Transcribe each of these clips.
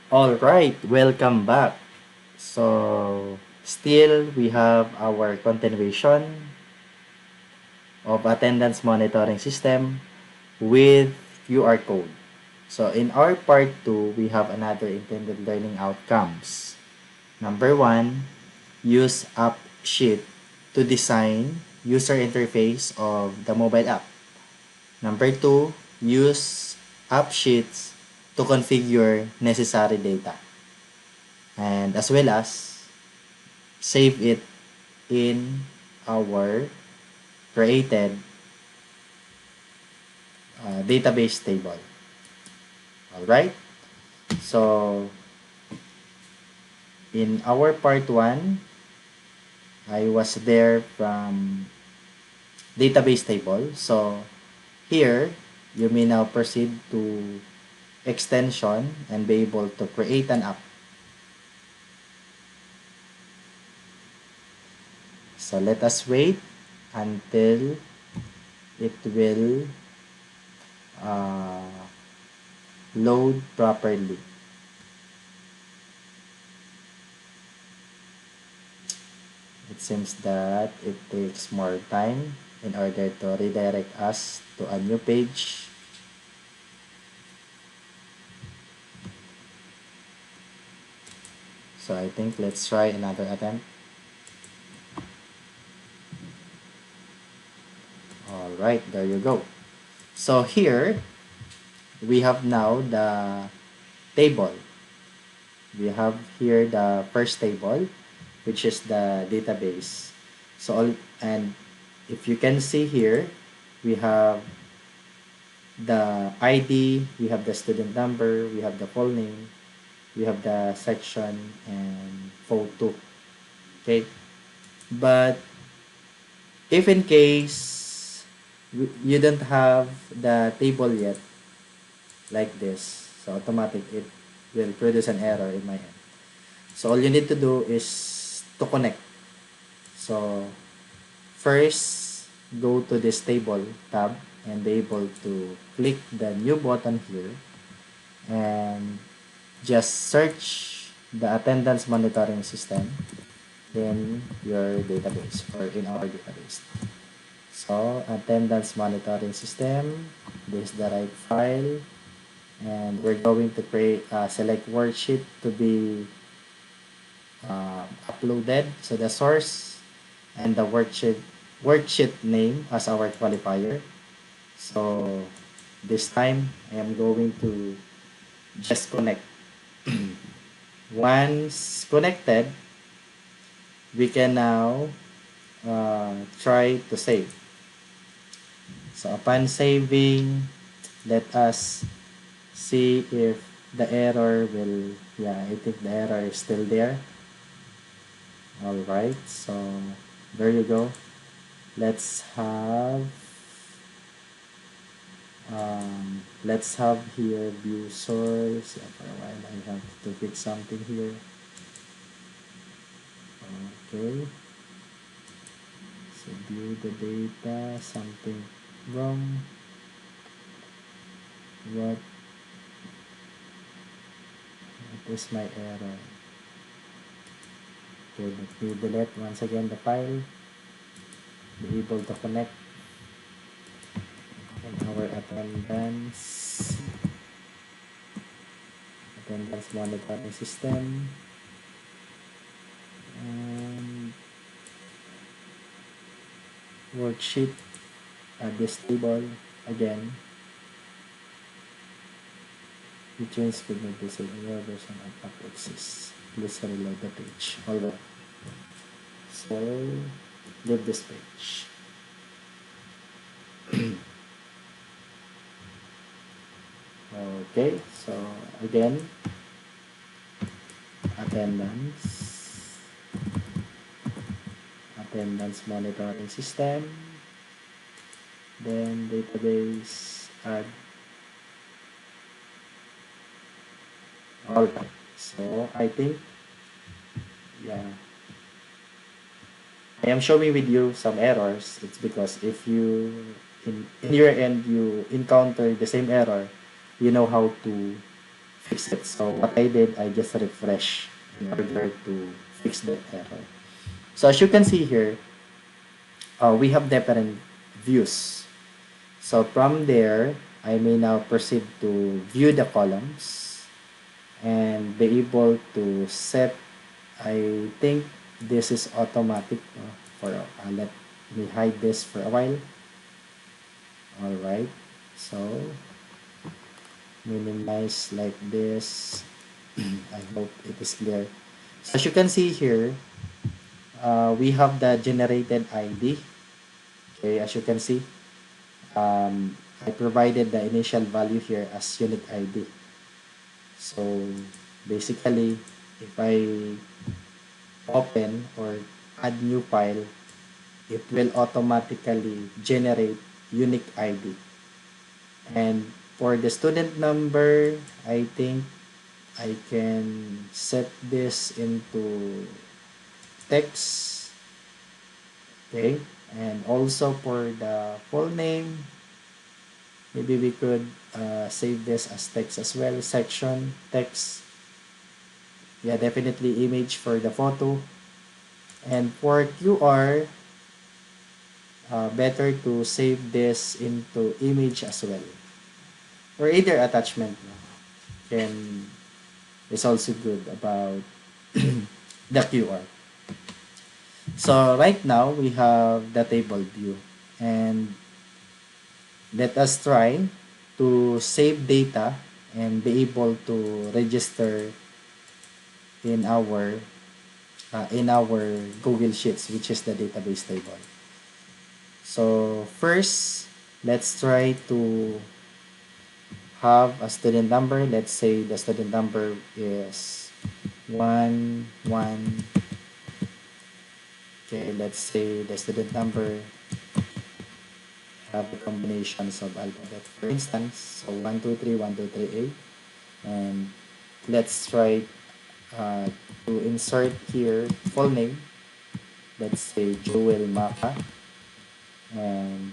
All right, welcome back. So, still we have our continuation of attendance monitoring system with QR code. So, in our part 2, we have another intended learning outcomes. Number 1, use AppSheet to design user interface of the mobile app. Number 2, use AppSheets to configure necessary data. And as well as save it in our created database table. Alright? So, in our part 1, I was there from database table. So, here, you may now proceed to extension and be able to create an app. So, let us wait until it will uh, load properly. It seems that it takes more time in order to redirect us to a new page. So I think let's try another attempt. Alright, there you go. So here, we have now the table. We have here the first table, which is the database. So and if you can see here, we have the ID, we have the student number, we have the full name, we have the section and photo. Okay, but if in case you don't have the table yet like this, so automatic it will produce an error in my end. So all you need to do is to connect. So first, go to this table tab and be able to click the new button here and just search the attendance monitoring system in your database or in our database. So, attendance monitoring system, this is the right file, and we're going to create select worksheet to be uploaded. So the source and the worksheet name as our qualifier. So this time I am going to just connect. Once connected, we can now try to save. So upon saving, let us see if the error will, yeah, I think the error is still there. Alright, so there you go. Let's have here view source. Yeah, for a while I have to fix something here. Okay, so view the data, something wrong. What is my error? Okay, let me delete once again the file. Be able to connect on our attendance monitoring system, and worksheet at this table again. You change could not be saved. Your version of app exists. Please reload the page. Alright. So leave this page. Okay, so again, attendance monitoring system, then database, add. Alright, so I think, yeah, I am showing with you some errors. It's because if you in your end you encounter the same error, you know how to fix it. So what I did, I just refresh in order to fix that error. So as you can see here, we have different views. So from there, I may now proceed to view the columns and be able to set, I think this is automatic, for let me hide this for a while. All right, so minimize like this. I hope it is clear. So as you can see here, we have the generated ID. Okay, as you can see, I provided the initial value here as unique ID. So basically, if I open or add new file, it will automatically generate unique ID. And for the student number, I think I can set this into text. Okay, and also for the full name, maybe we could save this as text as well. Section text, yeah, definitely image for the photo. And for QR, better to save this into image as well, or either attachment, no? Can is also good about the QR. So right now we have the table view, and let us try to save data and be able to register in our Google Sheets, which is the database table. So first, let's try to have a student number. Let's say the student number is 1. Okay, let's say the student number have the combinations of alphabet. For instance, so 1, 2, 3, 1, 2, 3, 8. And let's try to insert here full name. Let's say Joel Maka. And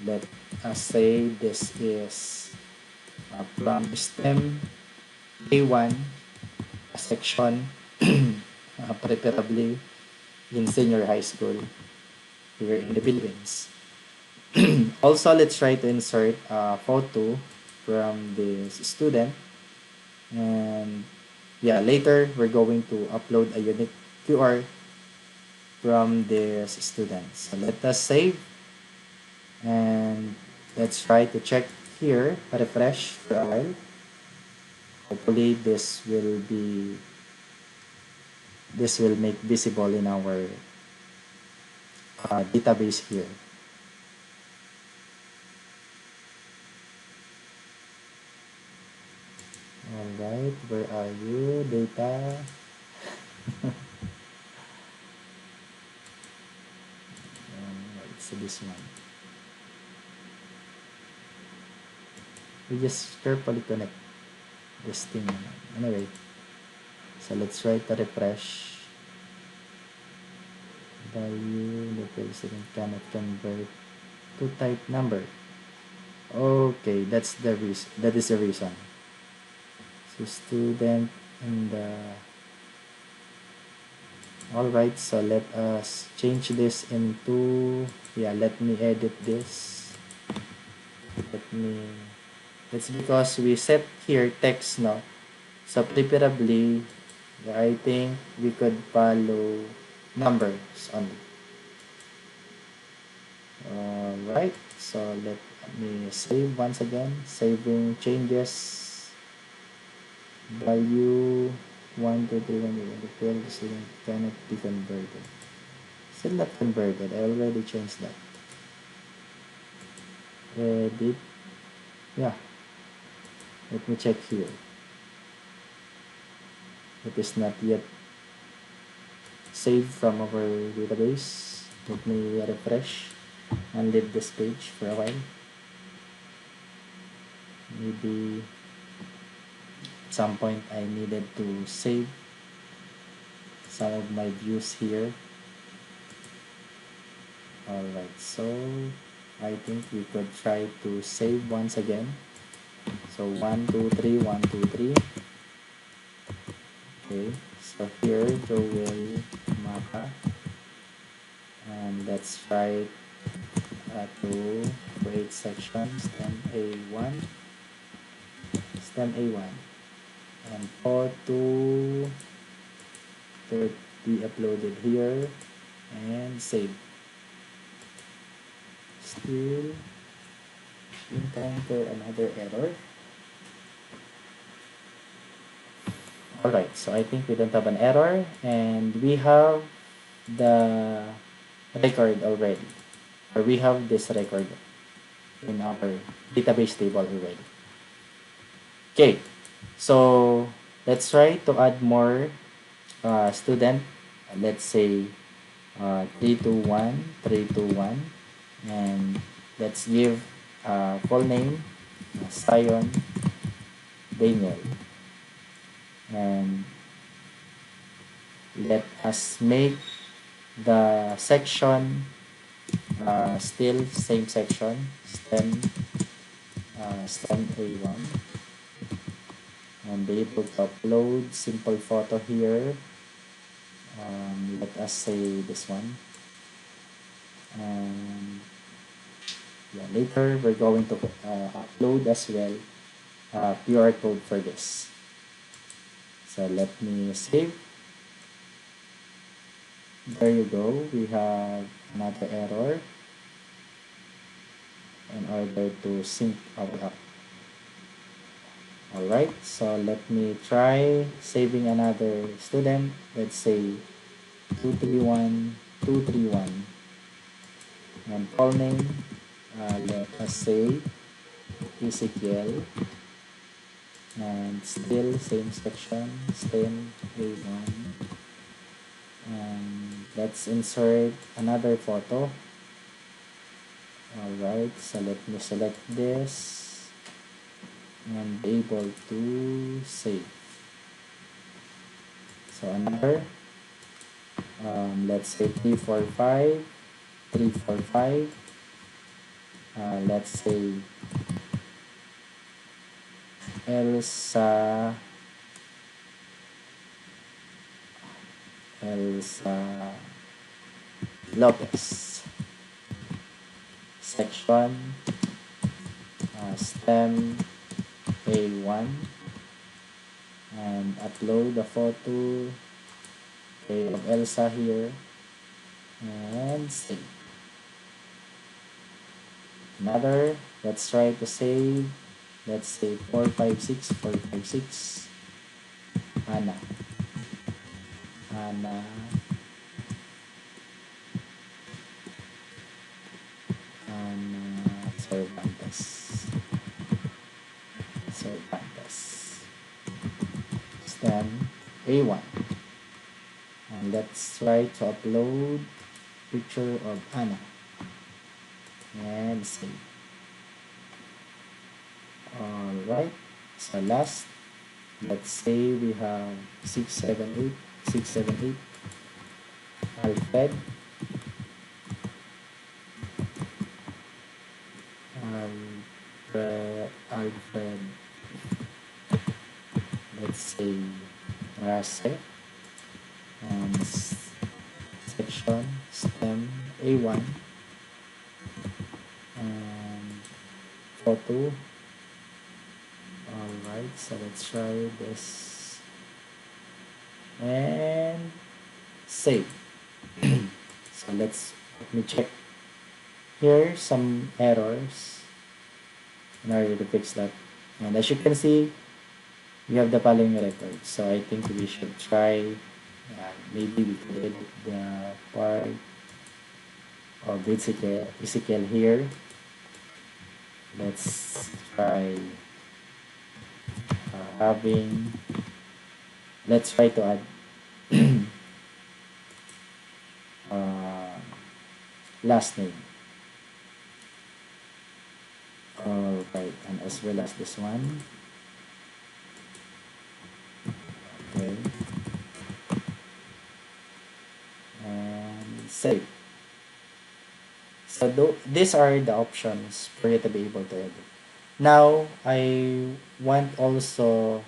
let us say this is from STEM A1 section, preferably in senior high school here in the Philippines. Also, let's try to insert a photo from this student. And yeah, later we're going to upload a unique QR from this student. So let us save, and let's try to check here, refresh for a while. Hopefully this will make visible in our database here. Alright, where are you? Data. It's this one. We just carefully connect this thing. Anyway, so let's try to refresh. Value, the president cannot convert to type number. Okay, that's the reason. That is the reason. So student and all right. So let us change this into, yeah. Let me edit this. Let me. It's because we set here text, no. So preferably, yeah, I think we could follow numbers only. Alright, so let me save once again. Saving changes. Value 1, 2, 3, 1, 2, 12. The student cannot be converted. Still not converted. I already changed that. Edit. Yeah. Let me check here. It is not yet saved from our database. Let me refresh and leave this page for a while. Maybe at some point I needed to save some of my views here. Alright, so I think we could try to save once again. So 1, 2, 3, 1, 2, 3. Okay, so here Joel Maka, and let's try to create section stem A1, and photo to be uploaded here and save. Still encounter another error. Alright, so I think we don't have an error, and we have the record already, or we have this record in our database table already. Okay, so let's try to add more student. Let's say 321, 321, and let's give full name Sion Daniel, and let us make the section still same section, stem A1, and be able to upload simple photo here. Let us say this one, and yeah, later we're going to upload as well QR code for this. So let me save. There you go, we have another error in order to sync our app. Alright, so let me try saving another student. Let's say 231, 231, and call name, let us say Ezekiel, and still same section, stem A1, and let's insert another photo. Alright, so let me select this and be able to save. So another, let's say 345, 345, let's say Elsa Lopez, section stem A1, and upload the photo of Elsa here and save. Another, let's try to save. Let's say 456, 456, Anna Anna Anna Cervantes, stem A1, and let's try to upload picture of Anna and save. Alright, so last, let's say we have 678, 678, Alfred, Alfred, let's say Rase, and section stem A1, and photo. Alright, so let's try this and save. So let me check here some errors in order to fix that. And as you can see, we have the following record. So I think we should try, maybe we could edit the part of Ezekiel here. Let's try let's try to add last name. Alright, and as well as this one. Okay. And save. So these are the options for you to be able to edit. Now, I want also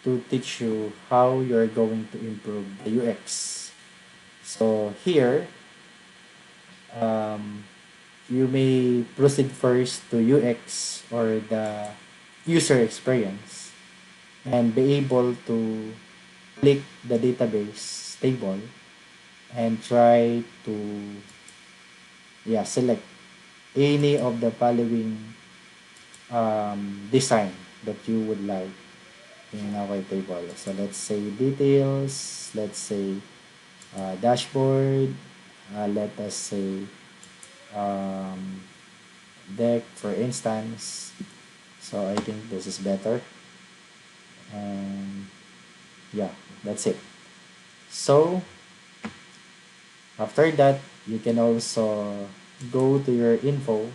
to teach you how you're going to improve the UX. So here, um, you may proceed first to UX or the user experience and be able to click the database table and try to select any of the following design that you would like in our table. So let's say details, let's say dashboard, let us say um, deck for instance. So I think this is better, and yeah, that's it. So after that, you can also go to your info,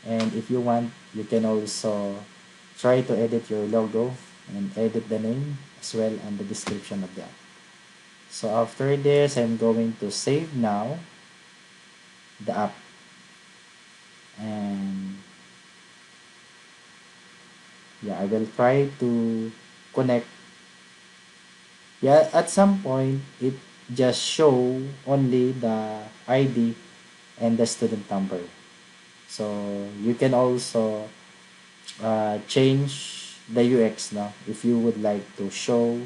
and if you want, you can also try to edit your logo and edit the name as well and the description of that. So after this, I'm going to save now the app, and yeah, I will try to connect. Yeah, at some point it just show only the ID and the student number. So you can also change the UX now if you would like to show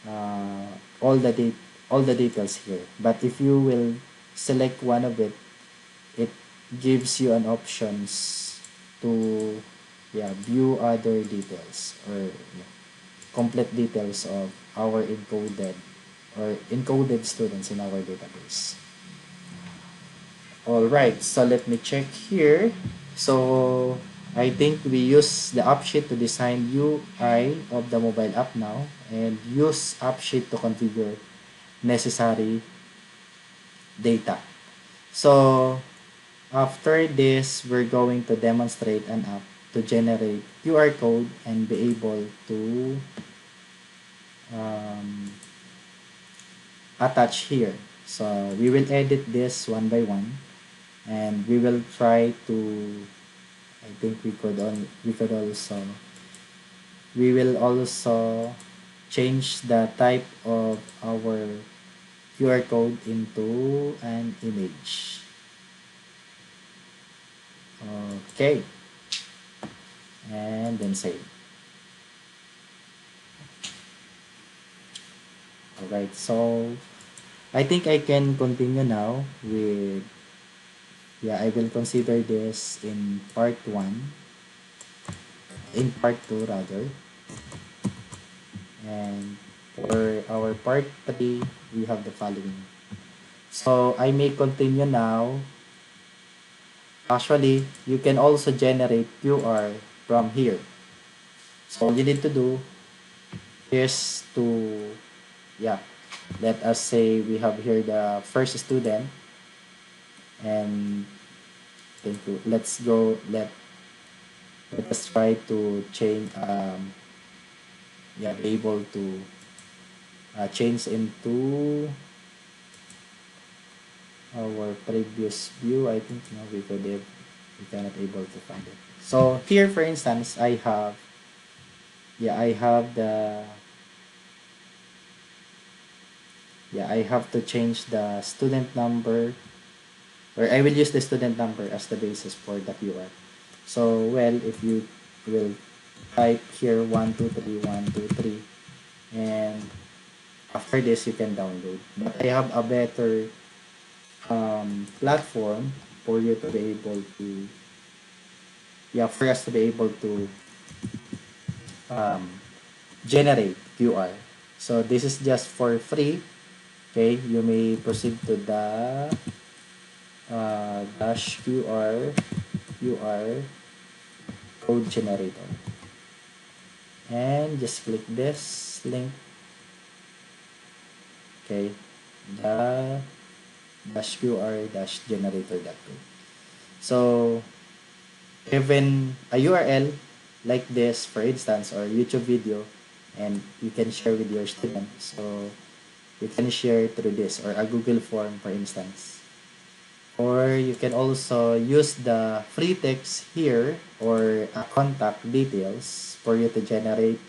uh, all the date all the details here. But if you will select one of it, it gives you an options to view other details or complete details of our encoded students in our database. All right, so let me check here. So I think we use the AppSheet to design UI of the mobile app now, and use AppSheet to configure necessary data. So after this, we're going to demonstrate an app to generate QR code and be able to um, attach here. So we will edit this one by one, and we will try to, I think we will also change the type of our QR code into an image. Okay, and then save. Alright, so I think I can continue now with, I will consider this in part 1, in part 2 rather, and for our part 3, we have the following. So I may continue now. Actually, you can also generate QR from here. So all you need to do is to, yeah, let us say we have here the first student, and thank you. Let us try to change, be able to change into our previous view. I think no, we cannot able to find it. So here, for instance, I have the, I have to change the student number, or I will use the student number as the basis for the QR. So, well, if you will type here 123 and after this you can download. But I have a better platform for you to be able to, for us to be able to um, generate QR. So this is just for free. Okay, you may proceed to the dash QR code generator, and just click this link. Okay, the dash QR dash generator.code. So even a URL like this, for instance, or YouTube video, and you can share with your students. So you can share through this, or a Google form, for instance. Or you can also use the free text here or contact details for you to generate.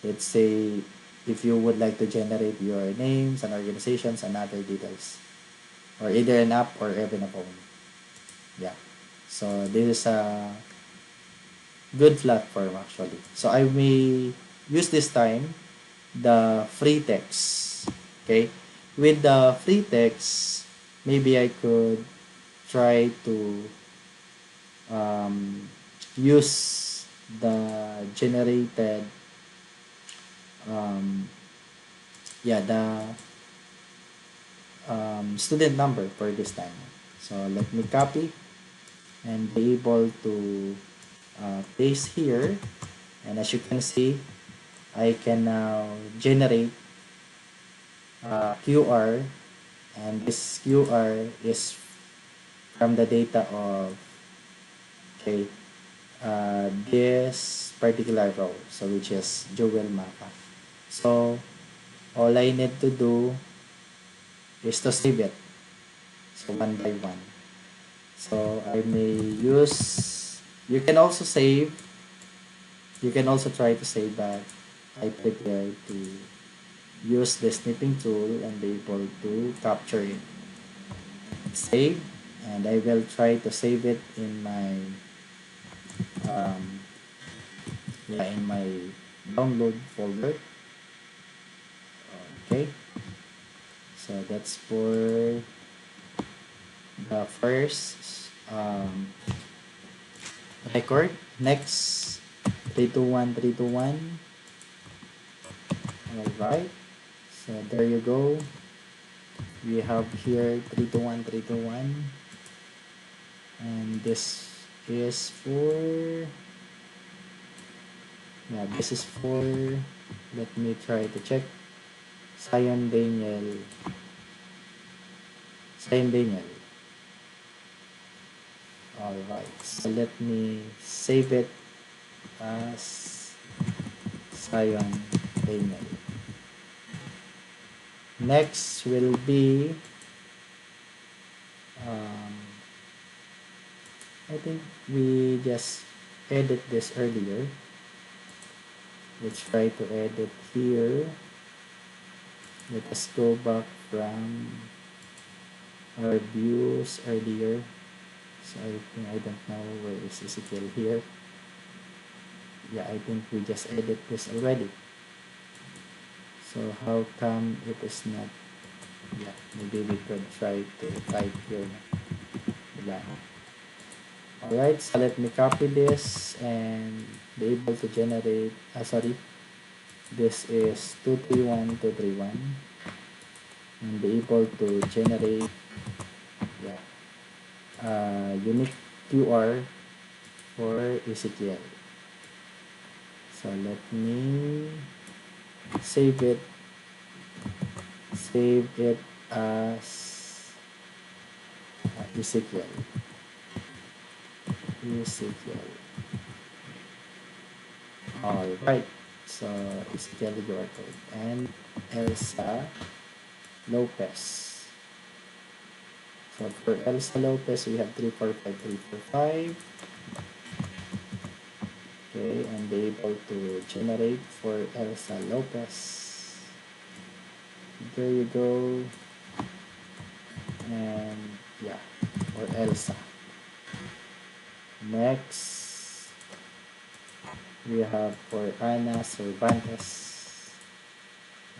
Let's say if you would like to generate your names and organizations and other details, or either an app or even a phone. Yeah. So this is a good platform actually. So I may use this time the free text. Okay. With the free text, maybe I could try to um, use the generated um, yeah, the student number for this time. So let me copy and be able to paste here, and as you can see, I can now generate QR, and this QR is from the data of, okay, this particular row, so which is Joel Mapa. So all I need to do is to save it, so one by one. So I may use, you can also save, you can also try to save, but I prefer to use the snipping tool and be able to capture it. Save, and I will try to save it in my um, yeah, in my download folder. Okay, so that's for the first record. Next, 321 321. All right, so there you go. We have here 321 321, and this is for, yeah, this is for, let me try to check, Zion Daniel. Zion Daniel. Alright, so let me save it as Zion Daniel. Next will be, um, I think we just edit this earlier. Let's try to edit here. Let us go back from our views earlier. So I think, I don't know where is Ezekiel here. Yeah, I think we just edit this already. So how come it is not, yeah, maybe we could try to type here. Yeah. Alright, so let me copy this and be able to generate, sorry, this is 231231, and be able to generate, yeah, unique QR for Ezekiel. So let me save it as Ezekiel. All right, so Ezekiel QR code and Elsa Lopez. So for Elsa Lopez, we have 345345. Okay, and be able to generate for Elsa Lopez. There you go. And yeah, for Elsa. Next, we have for Ana Cervantes.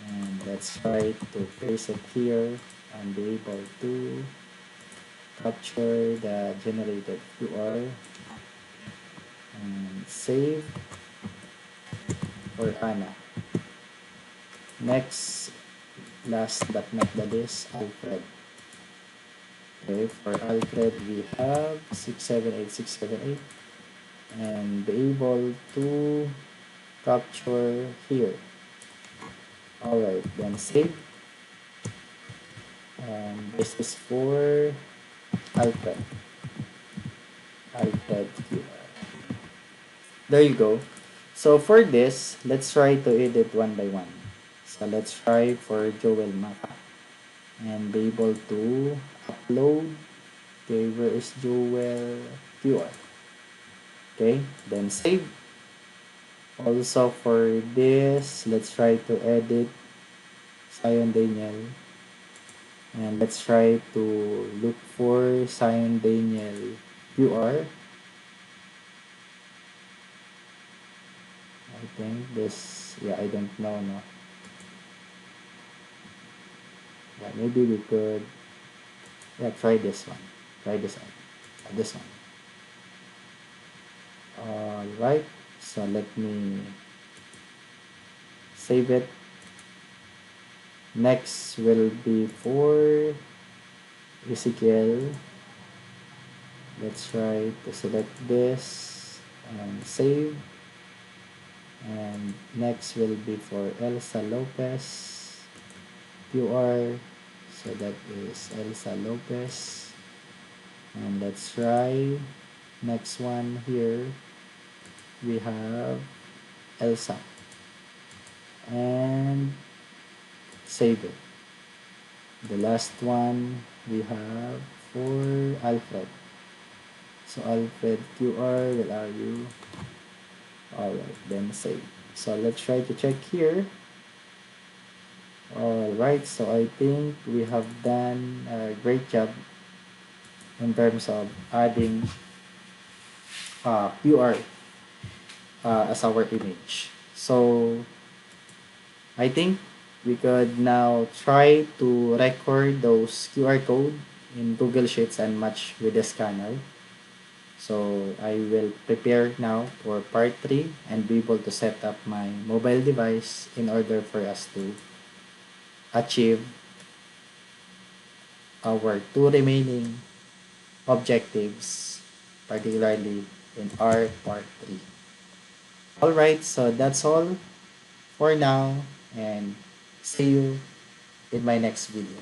And let's try to paste it here and be able to capture the generated QR and save for Ana. Next, last but not the least, Alfred. Okay, for Alfred, we have 678678, and be able to capture here. Alright, then save. And this is for Alfred. Alfred QR. There you go. So for this, let's try to edit one by one. So let's try for Joel Maka and be able to upload Okay, where is Jewel QR? Okay, then save. Also for this, let's try to edit Zion Daniel. And let's try to look for Zion Daniel QR. I think this, yeah, I don't know, no. Yeah, maybe we could, yeah, try this one. Try this one. This one. Alright, so let me save it. Next will be for Ezekiel. Let's try to select this and save. And next will be for Elsa Lopez QR. So that is Elsa Lopez. And let's try next one here. We have Elsa. And save it. The last one we have for Alfred. So Alfred QR, where are you? Alright, then save. So let's try to check here. Alright, so I think we have done a great job in terms of adding QR as our image. So I think we could now try to record those QR code in Google Sheets and match with the scanner. So I will prepare now for part 3 and be able to set up my mobile device in order for us to achieve our two remaining objectives, particularly in our part 3. Alright, so that's all for now and see you in my next video.